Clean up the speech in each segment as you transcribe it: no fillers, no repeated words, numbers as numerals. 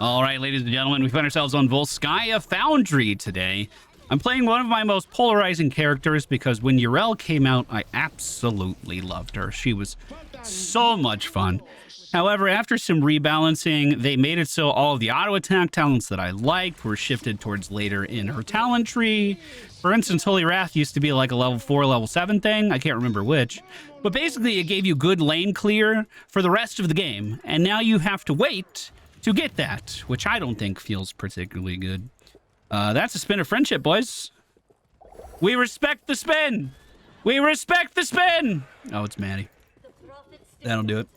All right, ladies and gentlemen, we find ourselves on Volskaya Foundry today. I'm playing one of my most polarizing characters because when Yrel came out, I absolutely loved her. She was so much fun. However, after some rebalancing, they made it so all of the auto attack talents that I liked were shifted towards later in her talent tree. For instance, Holy Wrath used to be like a level 4, level 7 thing. I can't remember which. But basically, it gave you good lane clear for the rest of the game. And now you have to wait to get that, which I don't think feels particularly good. That's a spin of friendship, boys. We respect the spin. We respect the spin. Oh, it's Maddie. That'll do it.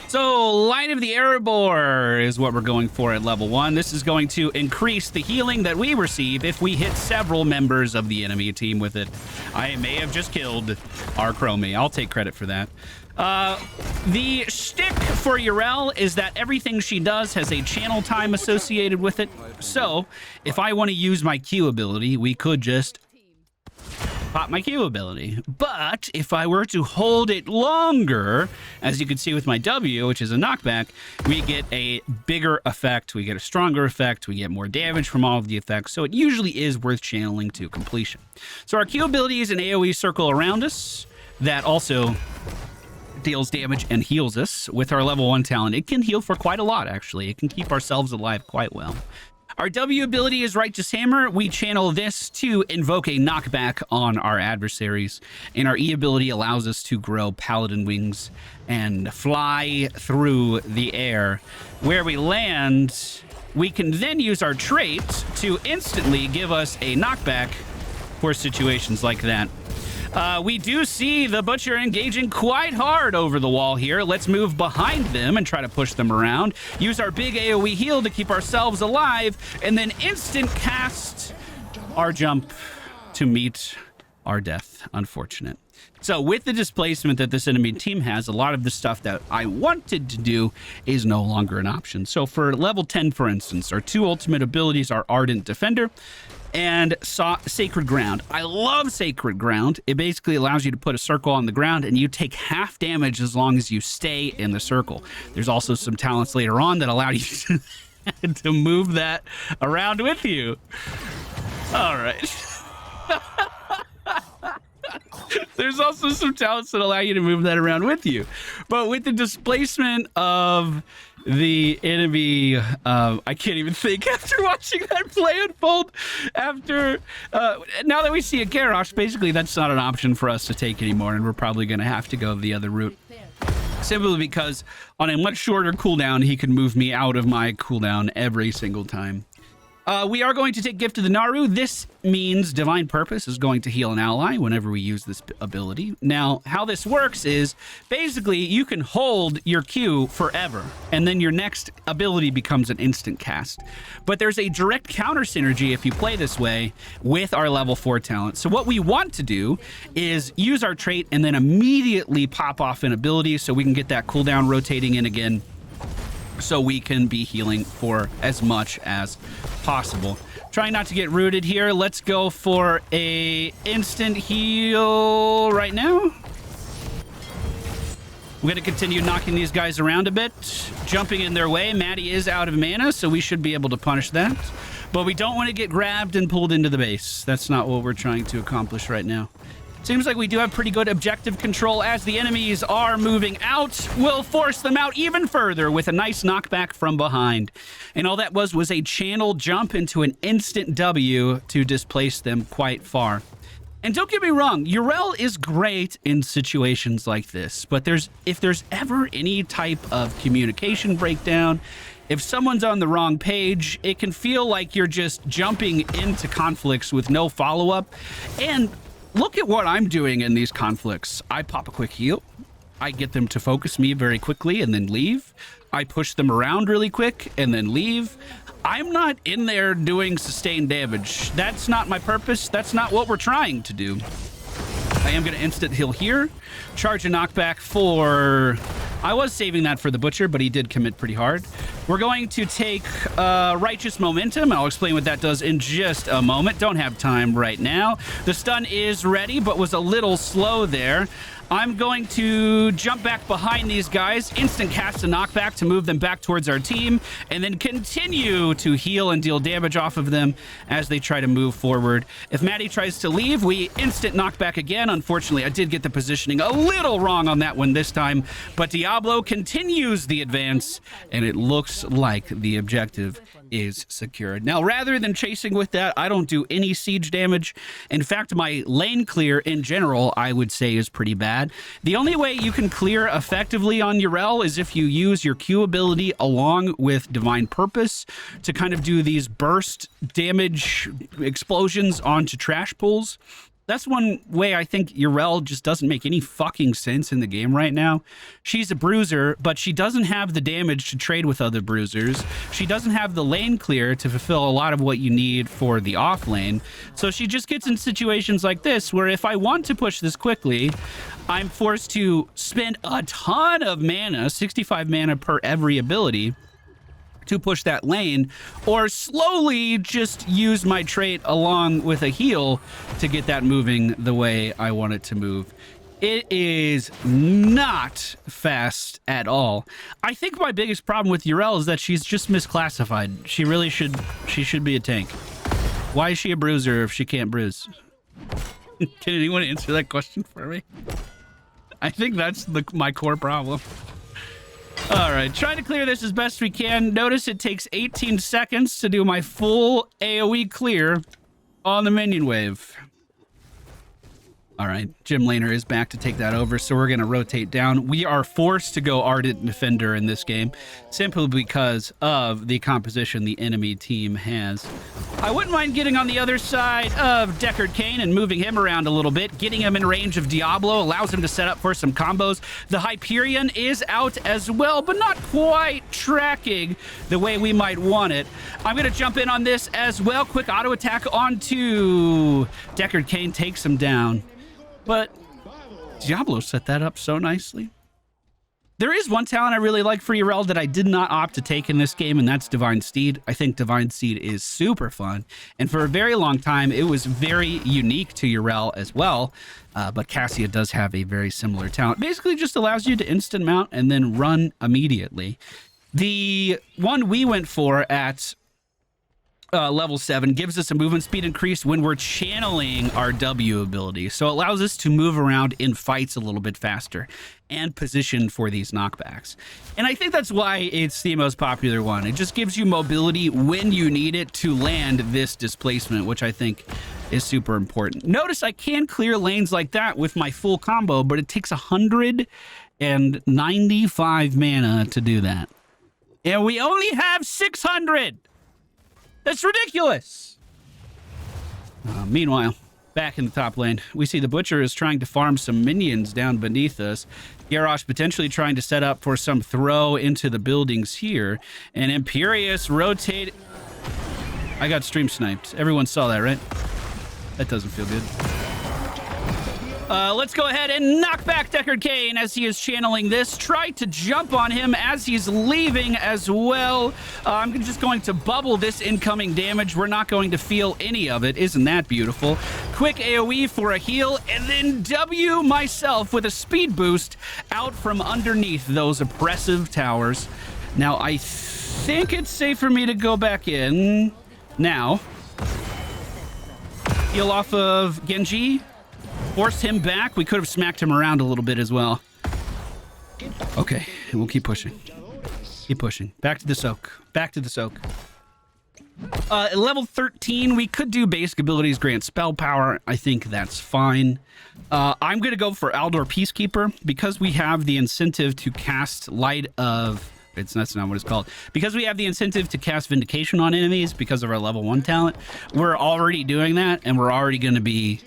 So, Light of the Erebor is what we're going for at level 1. This is going to increase the healing that we receive if we hit several members of the enemy team with it. I may have just killed our Chromie. I'll take credit for that. The shtick for Yrel is that everything she does has a channel time associated with it. So, if I want to use my Q ability, we could just pop my Q ability. But if I were to hold it longer, as you can see with my W, which is a knockback, we get a bigger effect, we get a stronger effect, we get more damage from all of the effects, so it usually is worth channeling to completion. So our Q ability is an AoE circle around us that also deals damage and heals us. With our level 1 talent, it can heal for quite a lot, actually. It can keep ourselves alive quite well. Our W ability is Righteous Hammer. We channel this to invoke a knockback on our adversaries. And our E ability allows us to grow Paladin wings and fly through the air. Where we land, we can then use our trait to instantly give us a knockback for situations like that. We do see the Butcher engaging quite hard over the wall here. Let's move behind them and try to push them around. Use our big AoE heal to keep ourselves alive, and then instant cast our jump to meet our death. Unfortunate. So with the displacement that this enemy team has, a lot of the stuff that I wanted to do is no longer an option. So for level 10, for instance, our 2 ultimate abilities are Ardent Defender and Sacred Ground. I love Sacred Ground. It basically allows you to put a circle on the ground and you take half damage as long as you stay in the circle. There's also some talents later on that allow you to move that around with you. All right. There's also some talents that allow you to move that around with you. But with the displacement of the enemy, I can't even think after watching that play unfold. After now that we see a Garrosh, basically that's not an option for us to take anymore, and we're probably going to have to go the other route. Simply because on a much shorter cooldown, he can move me out of my cooldown every single time. We are going to take Gift of the Naru. This means Divine Purpose is going to heal an ally whenever we use this ability. Now, how this works is basically you can hold your Q forever, and then your next ability becomes an instant cast. But there's a direct counter synergy if you play this way with our level 4 talent. So what we want to do is use our trait and then immediately pop off an ability so we can get that cooldown rotating in again, so we can be healing for as much as possible. Trying not to get rooted here. Let's go for a instant heal right now. We're going to continue knocking these guys around a bit, jumping in their way. Maddie is out of mana, so we should be able to punish that. But we don't want to get grabbed and pulled into the base. That's not what we're trying to accomplish right now. Seems like we do have pretty good objective control as the enemies are moving out. We'll force them out even further with a nice knockback from behind. And all that was a channel jump into an instant W to displace them quite far. And don't get me wrong, Yrel is great in situations like this, but if there's ever any type of communication breakdown, if someone's on the wrong page, it can feel like you're just jumping into conflicts with no follow-up. And look at what I'm doing in these conflicts. I pop a quick heal. I get them to focus me very quickly and then leave. I push them around really quick and then leave. I'm not in there doing sustained damage. That's not my purpose. That's not what we're trying to do. I am going to instant heal here. Charge a knockback for... I was saving that for the Butcher, but he did commit pretty hard. We're going to take Righteous Momentum. I'll explain what that does in just a moment. Don't have time right now. The stun is ready, but was a little slow there. I'm going to jump back behind these guys, instant cast a knockback to move them back towards our team, and then continue to heal and deal damage off of them as they try to move forward. If Maddie tries to leave, we instant knockback again. Unfortunately, I did get the positioning a little wrong on that one this time, but Diablo continues the advance, and it looks like the objective is secured. Now, rather than chasing with that, I don't do any siege damage. In fact, my lane clear in general, I would say, is pretty bad. The only way you can clear effectively on Yrel is if you use your Q ability along with Divine Purpose to kind of do these burst damage explosions onto trash pools. That's one way I think Yrel just doesn't make any fucking sense in the game right now. She's a bruiser, but she doesn't have the damage to trade with other bruisers. She doesn't have the lane clear to fulfill a lot of what you need for the off lane. So she just gets in situations like this, where if I want to push this quickly, I'm forced to spend a ton of mana, 65 mana per every ability, to push that lane, or slowly just use my trait along with a heal to get that moving the way I want it to move. It is not fast at all. I think my biggest problem with Yrel is that she's just misclassified. She should be a tank. Why is she a bruiser if she can't bruise? Can anyone answer that question for me? I think that's my core problem. All right, trying to clear this as best we can. Notice it takes 18 seconds to do my full AoE clear on the minion wave. All right, Gym Laner is back to take that over, so we're going to rotate down. We are forced to go Ardent Defender in this game, simply because of the composition the enemy team has. I wouldn't mind getting on the other side of Deckard Cain and moving him around a little bit. Getting him in range of Diablo allows him to set up for some combos. The Hyperion is out as well, but not quite tracking the way we might want it. I'm going to jump in on this as well. Quick auto attack onto Deckard Cain, takes him down. But Diablo set that up so nicely. There is one talent I really like for Yrel that I did not opt to take in this game, and that's Divine Steed. I think Divine Steed is super fun, and for a very long time, it was very unique to Yrel as well, but Cassia does have a very similar talent. Basically just allows you to instant mount and then run immediately. The one we went for at level 7 gives us a movement speed increase when we're channeling our W ability. So it allows us to move around in fights a little bit faster and position for these knockbacks. And I think that's why it's the most popular one. It just gives you mobility when you need it to land this displacement, which I think is super important. Notice I can clear lanes like that with my full combo, but it takes 195 mana to do that. And we only have 600! That's ridiculous! Meanwhile, back in the top lane, we see the Butcher is trying to farm some minions down beneath us. Garrosh potentially trying to set up for some throw into the buildings here. And Imperious rotate... I got stream sniped. Everyone saw that, right? That doesn't feel good. Let's go ahead and knock back Deckard Cain as he is channeling this. Try to jump on him as he's leaving as well. I'm just going to bubble this incoming damage. We're not going to feel any of it. Isn't that beautiful? Quick AoE for a heal, and then W myself with a speed boost out from underneath those oppressive towers. Now, I think it's safe for me to go back in now. Heal off of Genji. Forced him back. We could have smacked him around a little bit as well. Okay, we'll keep pushing. Keep pushing. Back to the soak. Back to the soak. At level 13, we could do basic abilities, grant spell power. I think that's fine. I'm going to go for Aldor Peacekeeper because we have the incentive to cast Light of... That's not what it's called. Because we have the incentive to cast Vindication on enemies because of our level 1 talent, we're already doing that, and we're already going to be...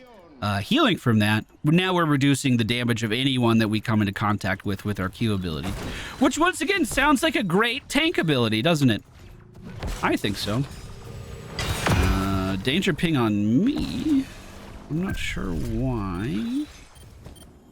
healing from that. Now we're reducing the damage of anyone that we come into contact with our Q ability, which once again sounds like a great tank ability, doesn't it? I think so. Danger ping on me. I'm not sure why.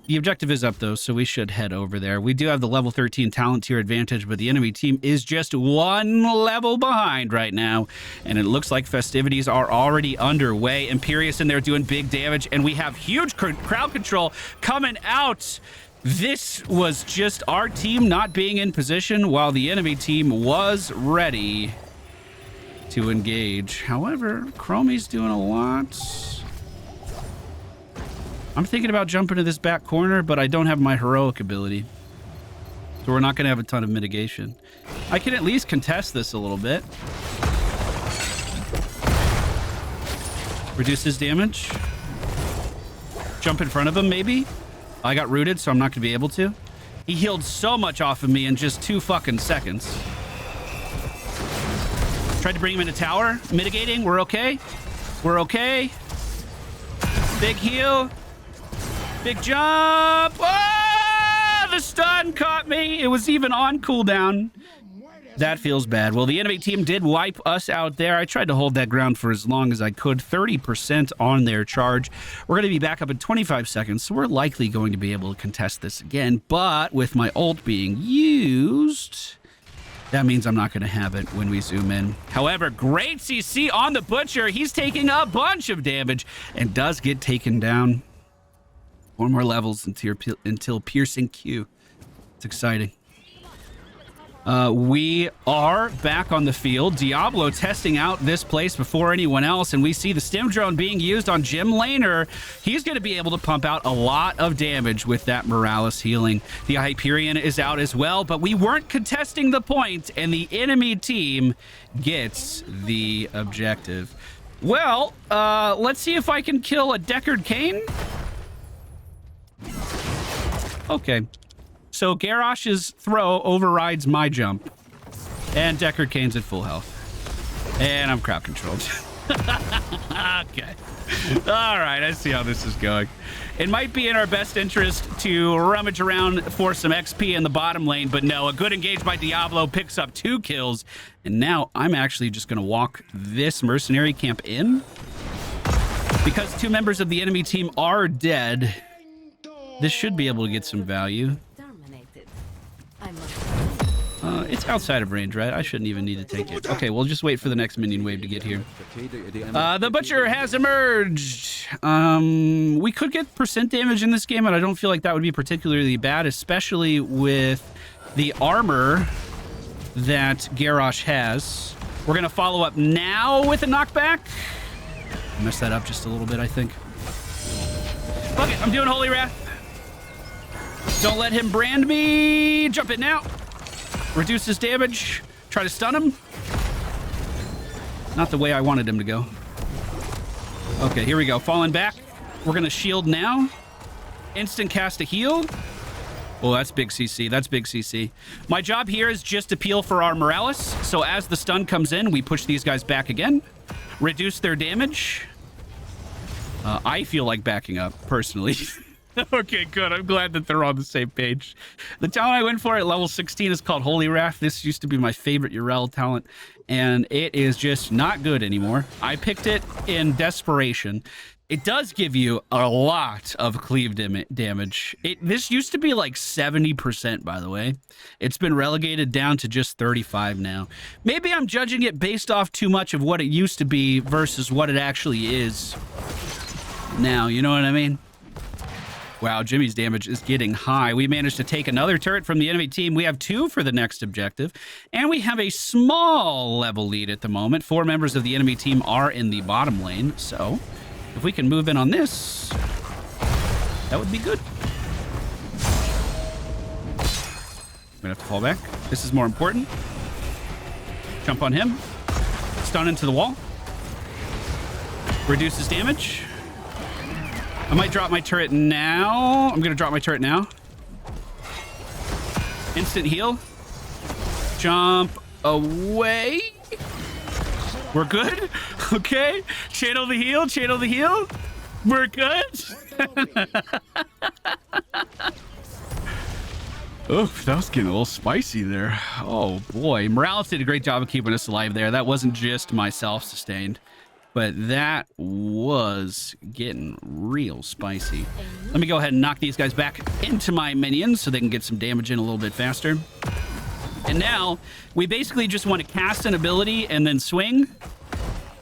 The objective is up, though, so we should head over there. We do have the level 13 talent tier advantage, but the enemy team is just one level behind right now. And it looks like festivities are already underway. Imperious in there doing big damage, and we have huge crowd control coming out. This was just our team not being in position while the enemy team was ready to engage. However, Chromie's doing a lot. I'm thinking about jumping to this back corner, but I don't have my heroic ability. So we're not going to have a ton of mitigation. I can at least contest this a little bit. Reduce his damage. Jump in front of him, maybe. I got rooted, so I'm not going to be able to. He healed so much off of me in just 2 fucking seconds. Tried to bring him into tower. Mitigating. We're okay. We're okay. Big heal. Big jump! Ah! The stun caught me. It was even on cooldown. That feels bad. Well, the enemy team did wipe us out there. I tried to hold that ground for as long as I could. 30% on their charge. We're going to be back up in 25 seconds, so we're likely going to be able to contest this again. But with my ult being used, that means I'm not going to have it when we zoom in. However, great CC on the Butcher. He's taking a bunch of damage and does get taken down. 4 more levels until piercing Q. It's exciting. We are back on the field. Diablo testing out this place before anyone else, and we see the stim drone being used on Jim Laner. He's going to be able to pump out a lot of damage with that Morales healing. The Hyperion is out as well, but we weren't contesting the point, and the enemy team gets the objective. Well, let's see if I can kill a Deckard Cain. Okay. So Garrosh's throw overrides my jump. And Deckard Cain's at full health. And I'm crowd controlled. Okay. All right, I see how this is going. It might be in our best interest to rummage around for some XP in the bottom lane, but no, a good engage by Diablo picks up 2 kills. And now I'm actually just going to walk this mercenary camp in. Because 2 members of the enemy team are dead, this should be able to get some value. It's outside of range, right? I shouldn't even need to take it. Okay, we'll just wait for the next minion wave to get here. The Butcher has emerged. We could get percent damage in this game, and I don't feel like that would be particularly bad, especially with the armor that Garrosh has. We're going to follow up now with a knockback. I messed that up just a little bit, I think. Fuck it, I'm doing Holy Wrath. Don't let him brand me. Jump in now. Reduce his damage. Try to stun him. Not the way I wanted him to go. Okay, here we go. Falling back. We're going to shield now. Instant cast a heal. Oh, that's big CC. That's big CC. My job here is just to peel for our Morales. So as the stun comes in, we push these guys back again. Reduce their damage. I feel like backing up, personally. Okay, good. I'm glad that they're on the same page. The talent I went for at level 16 is called Holy Wrath. This used to be my favorite Yrel talent, and it is just not good anymore. I picked it in desperation. It does give you a lot of cleave damage. This used to be like 70%, by the way. It's been relegated down to just 35 now. Maybe I'm judging it based off too much of what it used to be versus what it actually is now. You know what I mean? Wow, Jimmy's damage is getting high. We managed to take another turret from the enemy team. We have 2 for the next objective. And we have a small level lead at the moment. 4 members of the enemy team are in the bottom lane. So, if we can move in on this, that would be good. I'm going to have to fall back. This is more important. Jump on him. Stun into the wall. Reduces damage. I might drop my turret now. I'm going to drop my turret now. Instant heal. Jump away. We're good. Okay. Channel the heal. Channel the heal. We're good. Oh, that was getting a little spicy there. Oh, boy. Morales did a great job of keeping us alive there. That wasn't just my self-sustained. But that was getting real spicy. Let me go ahead and knock these guys back into my minions so they can get some damage in a little bit faster. And now we basically just want to cast an ability and then swing.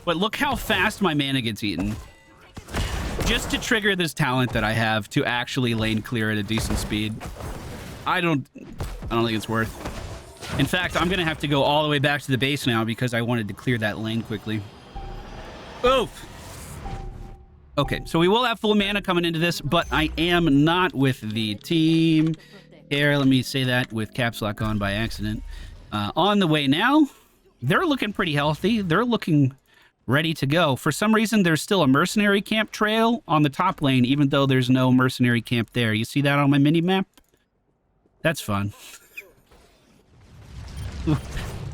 But look how fast my mana gets eaten. Just to trigger this talent that I have to actually lane clear at a decent speed. I don't think it's worth. In fact, I'm going to have to go all the way back to the base now because I wanted to clear that lane quickly. Oof. Okay, so we will have full mana coming into this, but I am not with the team. Here, let me say that with caps lock on by accident. On the way now, they're looking pretty healthy. They're looking ready to go. For some reason, there's still a mercenary camp trail on the top lane, even though there's no mercenary camp there. You see that on my mini map? That's fun.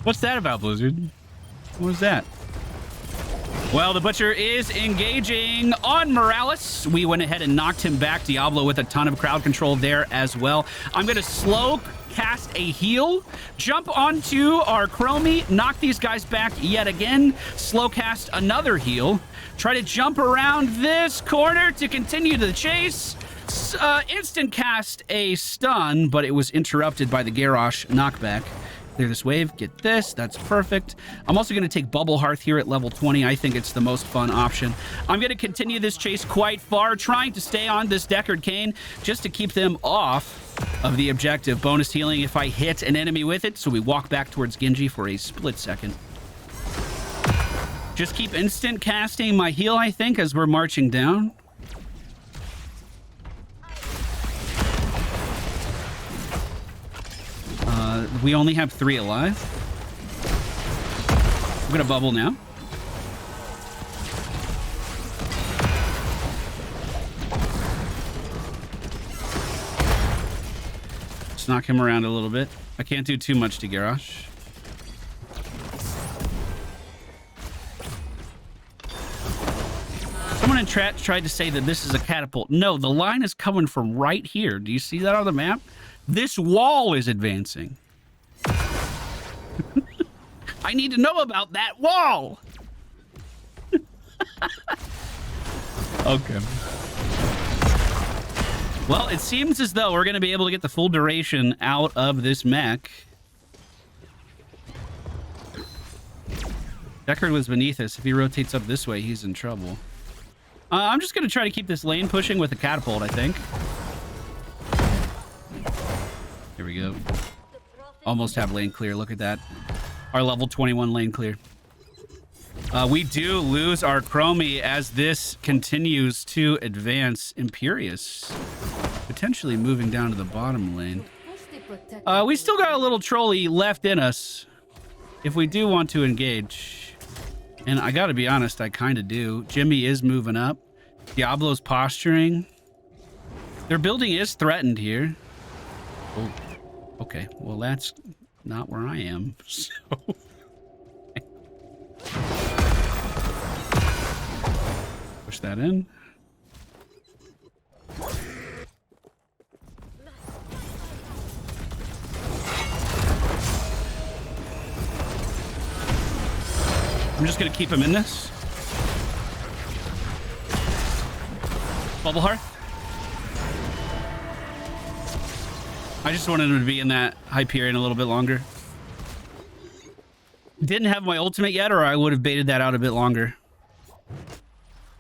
What's that about, Blizzard? What was that? Well, the Butcher is engaging on Morales. We went ahead and knocked him back. Diablo with a ton of crowd control there as well. I'm going to slow cast a heal, jump onto our Chromie, knock these guys back yet again, slow cast another heal, try to jump around this corner to continue the chase. Instant cast a stun, but it was interrupted by the Garrosh knockback. Clear this wave, get this, that's perfect. I'm also going to take Bubble Hearth here at level 20. I think it's the most fun option. I'm going to continue this chase quite far, trying to stay on this Deckard Cain just to keep them off of the objective. Bonus healing if I hit an enemy with it, so we walk back towards Genji for a split second. Just keep instant casting my heal, I think, as we're marching down. We only have 3 alive. I'm gonna bubble now. Let's knock him around a little bit. I can't do too much to Garrosh. Someone in chat tried to say that this is a catapult. No, the line is coming from right here. Do you see that on the map? This wall is advancing. I need to know about that wall. Okay. Well, it seems as though we're going to be able to get the full duration out of this mech. Deckard was beneath us. If he rotates up this way, he's in trouble. I'm just going to try to keep this lane pushing with a catapult, I think. Here we go. Almost have lane clear. Look at that. Our level 21 lane clear. We do lose our Chromie as this continues to advance. Imperious. Potentially moving down to the bottom lane. We still got a little trolley left in us if we do want to engage. And I gotta be honest, I kind of do. Jimmy is moving up. Diablo's posturing. Their building is threatened here. Oh. Okay, well, that's not where I am, so... Push that in. I'm just gonna keep him in this. Bubble Hearth. I just wanted him to be in that Hyperion a little bit longer. Didn't have my ultimate yet, or I would have baited that out a bit longer.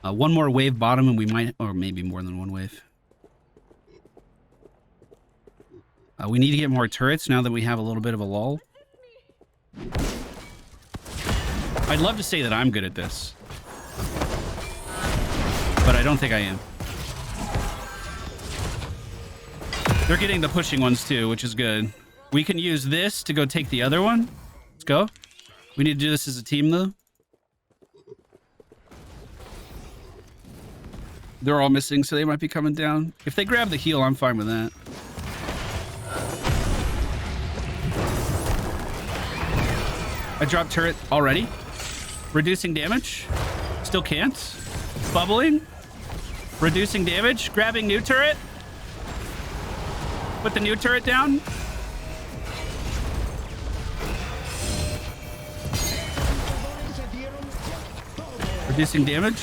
One more wave bottom, and we might, or maybe more than one wave. We need to get more turrets now that we have a little bit of a lull. I'd love to say that I'm good at this, but I don't think I am. They're getting the pushing ones too, which is good. We can use this to go take the other one. Let's go. We need to do this as a team though. They're all missing, so they might be coming down. If they grab the heal, I'm fine with that. I dropped turret already. Reducing damage. Still can't. Bubbling. Reducing damage. Grabbing new turret. Put the new turret down. We're Reducing damage.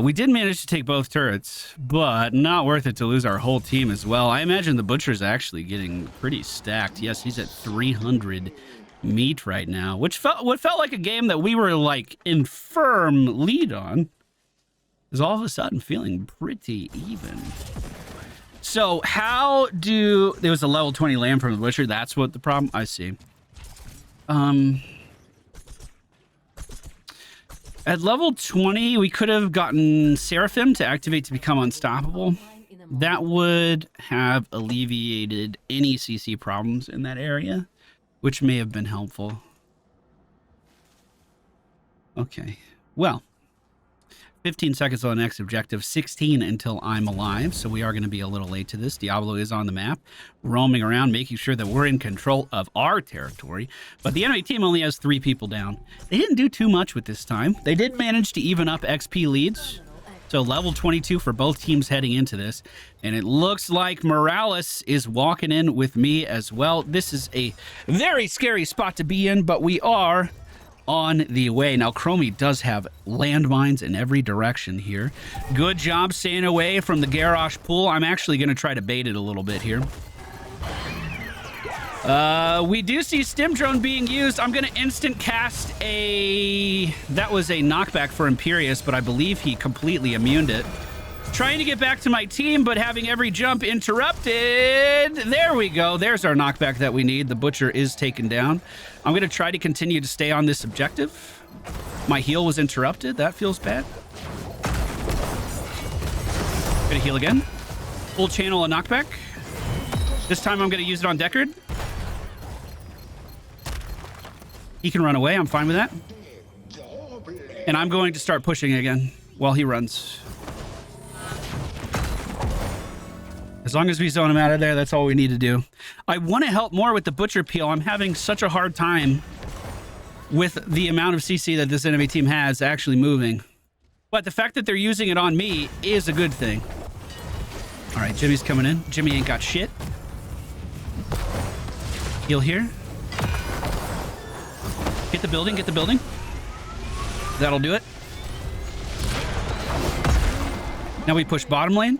We did manage to take both turrets, but not worth it to lose our whole team as well. I imagine the Butcher's actually getting pretty stacked. Yes, he's at 300 meat right now, which felt like a game that we were like in firm lead on. Is all of a sudden feeling pretty even. So there was a level 20 lamb from the Butcher. That's what the problem. I see. At level 20, we could have gotten Seraphim to activate to become unstoppable. That would have alleviated any CC problems in that area, which may have been helpful. Okay, well, 15 seconds on the next objective, 16 until I'm alive, so we are going to be a little late to this. Diablo is on the map, roaming around, making sure that we're in control of our territory, but the enemy team only has 3 people down. They didn't do too much with this time. They did manage to even up XP leads, so level 22 for both teams heading into this, and it looks like Morales is walking in with me as well. This is a very scary spot to be in, but we are on the way. Now, Chromie does have landmines in every direction here. Good job staying away from the Garrosh pool. I'm actually going to try to bait it a little bit here. We do see Stim Drone being used. I'm going to instant cast that was a knockback for Imperius, but I believe he completely immuned it. Trying to get back to my team, but having every jump interrupted. There we go. There's our knockback that we need. The Butcher is taken down. I'm going to try to continue to stay on this objective. My heal was interrupted. That feels bad. Going to heal again. Full channel a knockback. This time I'm going to use it on Deckard. He can run away. I'm fine with that. And I'm going to start pushing again while he runs. As long as we zone him out of there, that's all we need to do. I want to help more with the Butcher peel. I'm having such a hard time with the amount of CC that this enemy team has actually moving. But the fact that they're using it on me is a good thing. All right, Jimmy's coming in. Jimmy ain't got shit. Heal here. Get the building, get the building. That'll do it. Now we push bottom lane.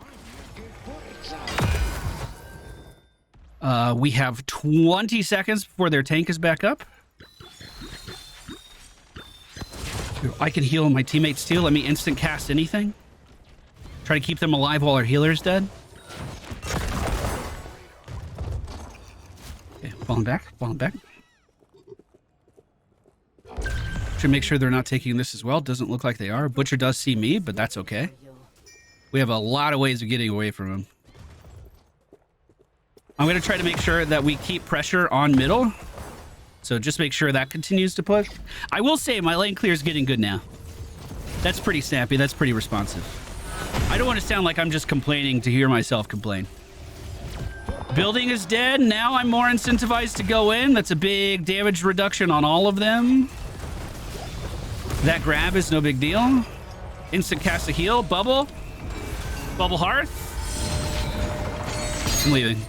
We have 20 seconds before their tank is back up. I can heal my teammates too. Let me instant cast anything. Try to keep them alive while our healer's dead. Okay, falling back, falling back. Should make sure they're not taking this as well. Doesn't look like they are. Butcher does see me, but that's okay. We have a lot of ways of getting away from him. I'm going to try to make sure that we keep pressure on middle. So just make sure that continues to push. I will say my lane clear is getting good now. That's pretty snappy. That's pretty responsive. I don't want to sound like I'm just complaining to hear myself complain. Building is dead. Now I'm more incentivized to go in. That's a big damage reduction on all of them. That grab is no big deal. Instant cast a heal. Bubble. Bubble hearth. I'm leaving.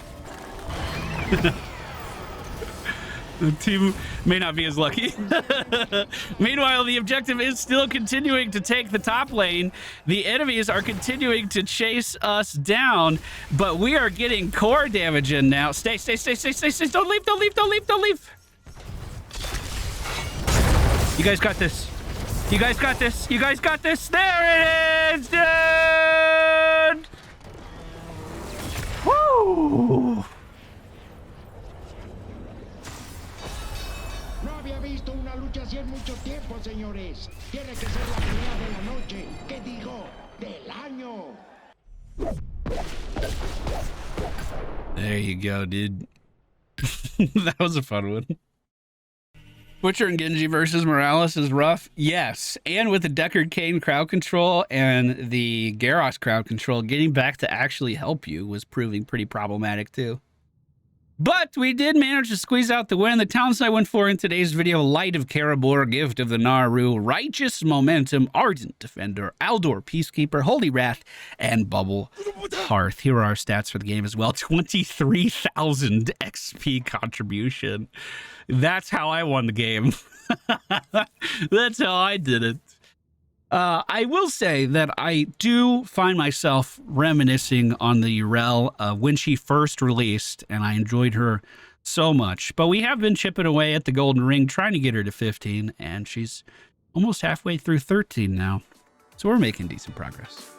The team may not be as lucky. Meanwhile, the objective is still continuing to take the top lane. The enemies are continuing to chase us down, but we are getting core damage in now. Stay. Don't leave. You guys got this. You guys got this. You guys got this. There it is, dude. Woo. Visto una lucha así en mucho tiempo, señores. Tiene que ser la pelea de la noche. ¿Qué digo? Del año. There you go, dude. That was a fun one. Butcher and Genji versus Morales is rough. Yes, and with the Deckard Cain crowd control and the Garrosh crowd control, getting back to actually help you was proving pretty problematic too. But we did manage to squeeze out the win. The talents I went for in today's video: Light of Karabor, Gift of the Naru, Righteous Momentum, Ardent Defender, Aldor Peacekeeper, Holy Wrath, and Bubble Hearth. Here are our stats for the game as well. 23,000 XP contribution. That's how I won the game. That's how I did it. I will say that I do find myself reminiscing on the Yrel when she first released, and I enjoyed her so much. But we have been chipping away at the golden ring, trying to get her to 15, and she's almost halfway through 13 now. So we're making decent progress.